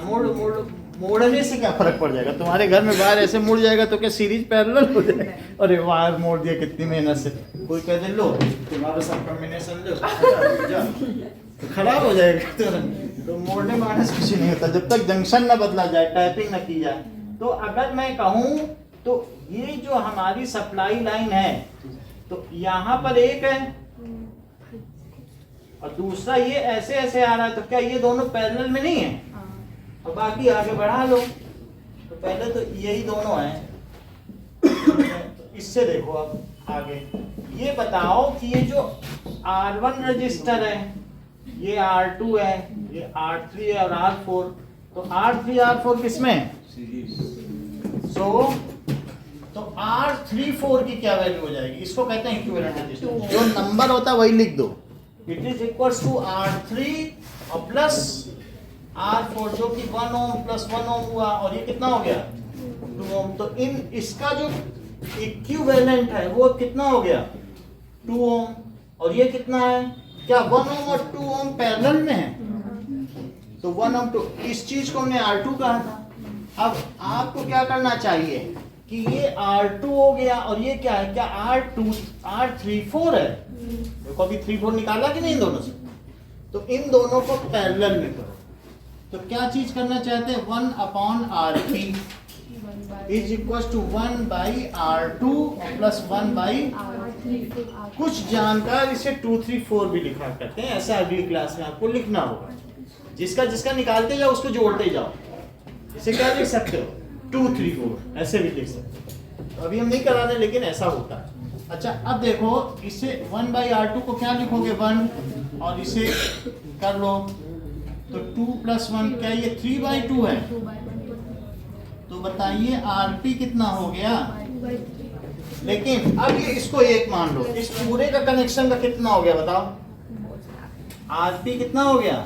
मोड़ने से क्या फर्क पड़ जाएगा? तुम्हारे घर में वायर ऐसे मुड़ जाएगा तो क्या सीरीज पैरेलल हो जाएगा? अरे वायर मोड़ दिया कितनी मेहनत से, कोई कह दे लो तुम्हारा सब कॉम्बिनेशन लो, तो खराब हो जाएगा तुरंत। तो मोड़ने मारने से कुछ नहीं होता जब तक जंक्शन ना बदला जाए, टैपिंग ना की जाए। तो अगर मैं कहूँ तो ये जो हमारी सप्लाई लाइन है, तो यहाँ पर एक है और दूसरा ये ऐसे ऐसे आ रहा है, तो क्या ये दोनों पैरेलल में नहीं है? और बाकी आगे बढ़ा लो। तो पहले तो यही दोनों हैं, तो इससे देखो अब आगे ये बताओ कि ये जो R1 रजिस्टर है, ये R2 है, ये R3 है और R4। तो R3 R4 किसमें? तो R34 की क्या वैल्यू हो जाएगी? इसको कहते हैं इक्विवेलेंट रेजिस्टेंस। जो नंबर होता है वही लिख दो। It is equals to R3 और प्लस R4, जो कि 1 ओम प्लस 1 ओम हुआ, और ये कितना हो गया 2 ओम। तो इन इसका जो इक्विवेलेंट है वो कितना हो गया 2 ओम, और ये कितना है? क्या 1 ओम और 2 ओम पैरेलल में है? तो 1 ओम 2, इस चीज को हमने R2 कहा था। अब आपको क्या करना चाहिए कि ये R2 हो गया और ये क्या है, क्या R34 है? देखो अभी 3 4 निकाला कि नहीं इन दोनों से? तो इन दोनों को पैरेलल में करो। तो क्या चीज करना चाहते हैं? 1/RP is equal to 1/R2 plus 1/R। कुछ जानकार इसे 2 3 4 भी लिखा करते हैं, ऐसा अगली क्लास में आपको लिखना होगा। जिसका जिसका निकालते जाओ उसको जोड़ते जाओ। इसे क्या लिख सकते हो 2 3 4 ऐसे भी लिख सकते हो। तो अभी हम नहीं करा रहे लेकिन ऐसा होता है। अच्छा अब देखो इसे 1/R2 को क्या लिखोगे 1 और इसे कर लो तो 2 + 1 क्या ये 3/2 है। तो बताइए RP कितना हो गया। लेकिन अब ये इसको 1 मान लो, इस पूरे का कनेक्शन का कितना हो गया बताओ। RP कितना हो गया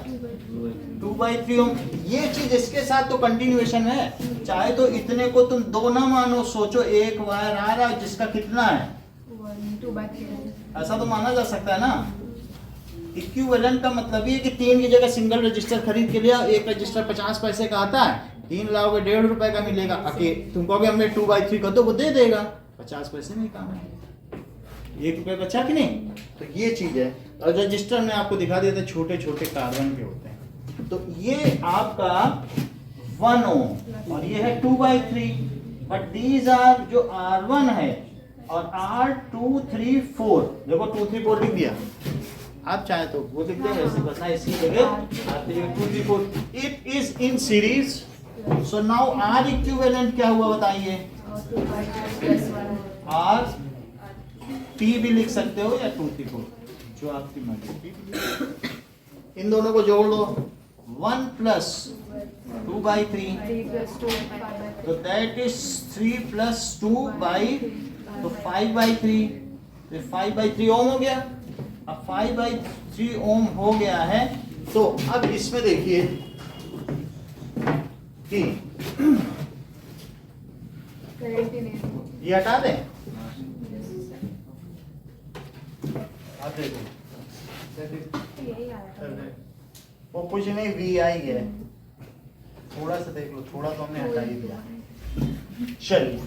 2/3 ओम। ये चीज इसके साथ तो कंटिन्यूएशन है। चाहे तो इतने को तुम 2 ना मानो, सोचो एक वायर आ रहा है जिसका कितना है 2/3। ऐसा तो माना जा सकता है ना। इक्विवेलेंट का मतलब ये कि 3 की जगह सिंगल रजिस्टर खरीद के लिया, एक रजिस्टर 50 पैसे का आता है, 3 लाओगे 1.5 रुपए का मिलेगा। तुम कहोगे हमने 2/3 का, तो वो दे देगा 50 पैसे में काम है, 1 रुपए बचा कि नहीं। तो ये चीज है। और रजिस्टर में आपको दिखा दिया था छोटे छोटे कार्बन के होते हैं। तो ये आपका 1 ओम और ये है 2/3। बट दीज आर जो R1 है और R2 3 4, देखो 2 3 4 लिख दिया। आप चाहे तो वो लिख दें, वैसे करना इसकी जगह आप 2 3 4। It is in series. So now R equivalent क्या हुआ बताइए। R P भी लिख सकते हो या 2 3 4 जो आपकी मर्जी। इन दोनों को जोड़ लो 1 + 2/3 तो दैट इज 3 + 2/, तो 5/3, तो 5/3 ओम हो गया। अब 5/3 ओम हो गया है। तो अब इसमें देखिए कि ये हटा दें। अब देखो वो कुछ नहीं VI है, थोड़ा सा देख लो, थोड़ा तो हमने हटा ही दिया। चलिए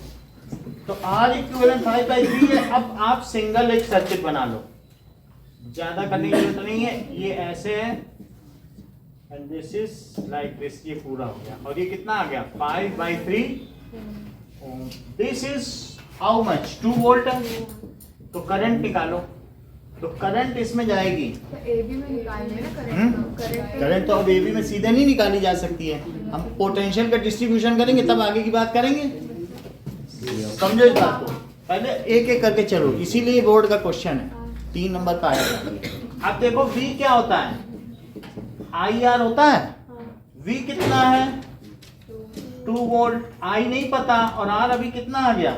तो R इक्विवेलेंट 5/3 है। अब आप सिंगल एक सर्किट बना लो, ज्यादा करने की जरूरत नहीं है। ये ऐसे है and this is like this, ये पूरा हो गया। और ये कितना आ गया 5/3 ohm. This is how much 2 volt है। तो करंट निकालो, तो करंट इसमें जाएगी। AB में निकालने ना करंट। करंट तो अब AB में सीधे नहीं निकाली जा सकती है। हम पोटेंशियल का डिस्ट्रीब्यूशन करेंगे तब आगे की बात करेंगे। समझो इस बात को, पहले एक एक करके चलो, इसीलिए बोर्ड का क्वेश्चन है 3 नंबर का आएगा। अब देखो V क्या होता है, IR होता है। V कितना है 2 वोल्ट, I नहीं पता और R अभी कितना आ गया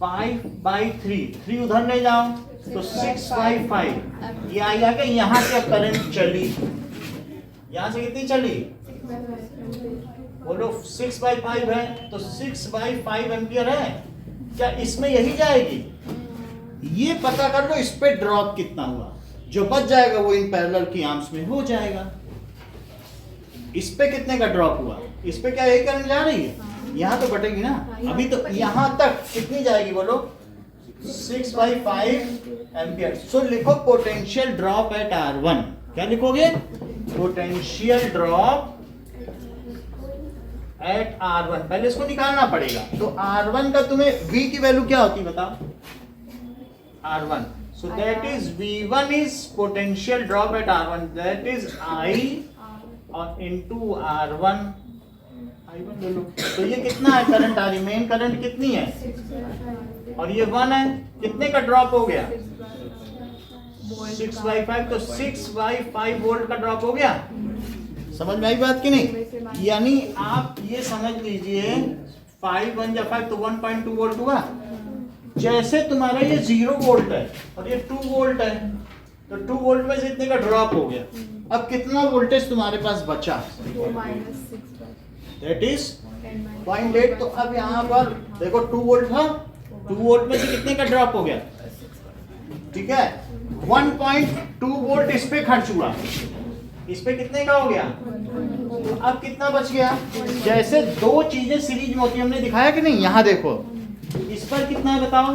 5/3। 3 उधर ले जाओ तो 6/5। ये आई आ गया। यहाँ से अब करंट चली, यहाँ से कितनी चली बोलो 6/5 है, तो 6/5 एम्पियर है। क्या इसमें यही जाएगी, ये पता कर लो इस पे ड्रॉप कितना हुआ। जो बच जाएगा वो इन पैरेलल की आर्म्स में हो जाएगा। इस पे कितने का ड्रॉप हुआ, इस पे क्या यही करंट जा रही है, यहाँ तो बटेगी ना। अभी तो यहाँ तक कितनी जाएगी बोलो 6/5 एम्पियर। सो लिखो पोटेंशियल ड्रॉप एट R1। क्या लिखोगे, पोटेंशियल ड्रॉप एट R1। पहले इसको निकालना पड़ेगा। तो R1 का तुम्हें V की वैल्यू क्या होती है बताओ, R1। So that is V1 is potential drop at R1, that is I और into R1 I1 ले लो। तो ये कितना है करंट आ रही, मेन करंट कितनी है और ये 1 है। कितने का ड्रॉप हो गया 6/5, तो 6/5 वोल्ट का ड्रॉप हो गया। समझ में आई बात कि नहीं। यानी आप ये समझ लीजिए 5 1 या 5 तो 1.2 वोल्ट हुआ। जैसे तुम्हारा ये 0 वोल्ट है और ये 2 वोल्ट है, तो 2 वोल्ट में से इतने का ड्रॉप हो गया। अब कितना वोल्टेज तुम्हारे पास बचा, दैट इज 0.8। तो अब यहाँ पर देखो 2 वोल्ट था, 2 वोल्ट में से कितने का ड्रॉप हो गया, ठीक है 1.2 वोल्ट इस पे खर्च हुआ। इस पे कितने का हो गया, तो अब कितना बच गया। जैसे 2 चीजें सीरीज में होती है, हमने दिखाया कि नहीं। यहाँ देखो इस पर कितना है बताओ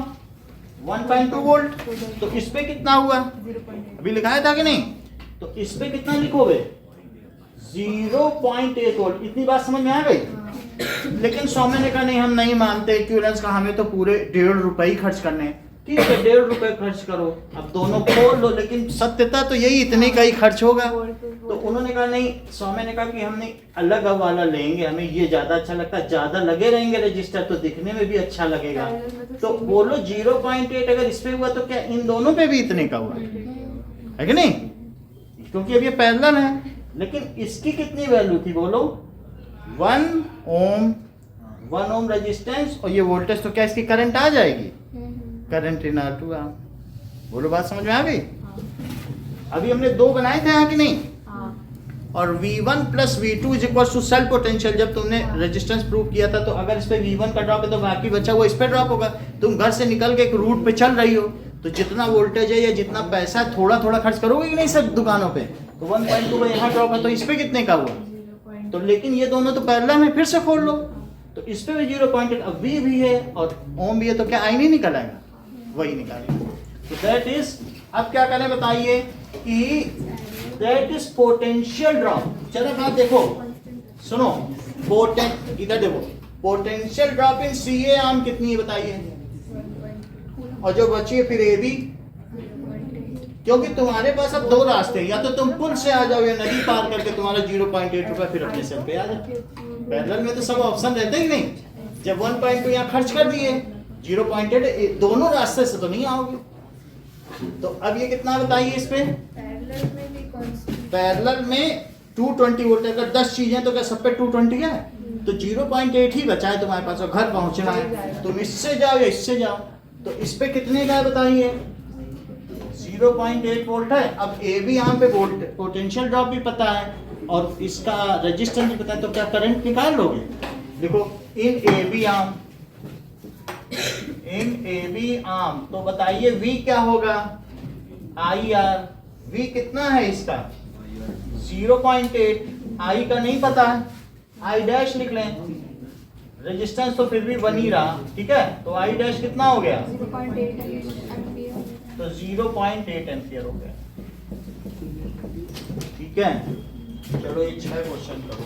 1.2 वोल्ट, तो इस पे कितना हुआ अभी लिखाया था कि नहीं। तो इस पे कितना लिखोगे 0.8 वोल्ट। इतनी बात समझ में आ गई। लेकिन सौम्य ने कहा नहीं हम नहीं मानते इक्विवेलेंस का, हमें तो पूरे 1.5 रुपए ही खर्च करने हैं। ठीक है 1.5 रुपए खर्च करो, अब दोनों खोल लो, लेकिन सत्यता तो यही इतने का ही खर्च होगा। तो उन्होंने कहा नहीं, स्वामी ने कहा कि हमने अलग वाला लेंगे, हमें ये ज्यादा अच्छा लगता है, ज्यादा लगे रहेंगे रजिस्टर तो दिखने में भी अच्छा लगेगा। तो बोलो 0.8 अगर इस पे हुआ तो क्या इन दोनों पे भी इतने का हुआ है कि नहीं, क्योंकि अब ये पैरेलल है। लेकिन इसकी कितनी वैल्यू थी बोलो 1 ओम रेजिस्टेंस और ये वोल्टेज, तो क्या इसकी करंट आ जाएगी, करंट इन R2 आम। बोलो बात समझ में आ गई। अभी हमने 2 बनाए थे यहाँ कि नहीं, और V1 plus V2 is equal to self potential. जब तुमने रेजिस्टेंस प्रूव किया था तो अगर इस पे V1 का ड्रॉप है तो बाकी बचा वो इस पे ड्रॉप होगा। तुम घर से निकल के एक रूट पे चल रही हो तो जितना वोल्टेज है या जितना पैसा है थोड़ा थोड़ा खर्च करोगे कि नहीं सब दुकानों पे, तो 1.2 यहाँ ड्रॉप है तो इस पे कितने का हुआ। तो लेकिन ये दोनों तो पैरेलल में, फिर से खोल लो तो इस पे भी 0.8, अब V भी है और ओम भी है, तो क्या आई नहीं निकल आएगा, वही निकालेंगे। तो दैट इज, अब क्या करें बताइए कि दैट इज पोटेंशियल ड्रॉप। चलो बात देखो, सुनो, इधर देखो, पोटेंशियल ड्रॉप इन CA आम कितनी है बताइए, और जो बची है फिर AB, क्योंकि तुम्हारे पास अब 2 रास्ते हैं, या तो तुम पुल से आ जाओ या नदी पार करके तुम्हारा 0.8 रुपए फिर अपने सेल पे आ जाओ। पैरेलल में तो सब ऑप्शन रहते ही नहीं, जब 1.2 यहाँ खर्च कर दिए 0.8 दोनों रास्ते से तो नहीं आओगे। तो अब ये कितना बताइए इस पे, पैरेलल में 220 वोल्ट, अगर 10 चीजें तो क्या सब पे 220 है, तो 0.8 ही बचा है तुम्हारे पास और घर पहुंचना है, तुम इससे जाओ या इससे जाओ। तो इस पे कितने का है बताइए, 0.8 वोल्ट है। अब AB यहाँ पे वोल्ट पोटेंशियल ड्रॉप भी पता है और इसका रेजिस्टेंस भी पता है, तो क्या करंट निकाल लोगे। देखो इन AB आर्म, तो बताइए V क्या होगा, IR। V कितना है इसका 0.8, I का नहीं पता है, I डैश लिख लें, रेजिस्टेंस तो फिर भी 1 ही रहा, ठीक है, तो I डैश कितना हो गया, 0.8 एम्पियर। तो 0.8 एम्पियर हो गया। ठीक है, चलो ये 6 क्वेश्चन करो।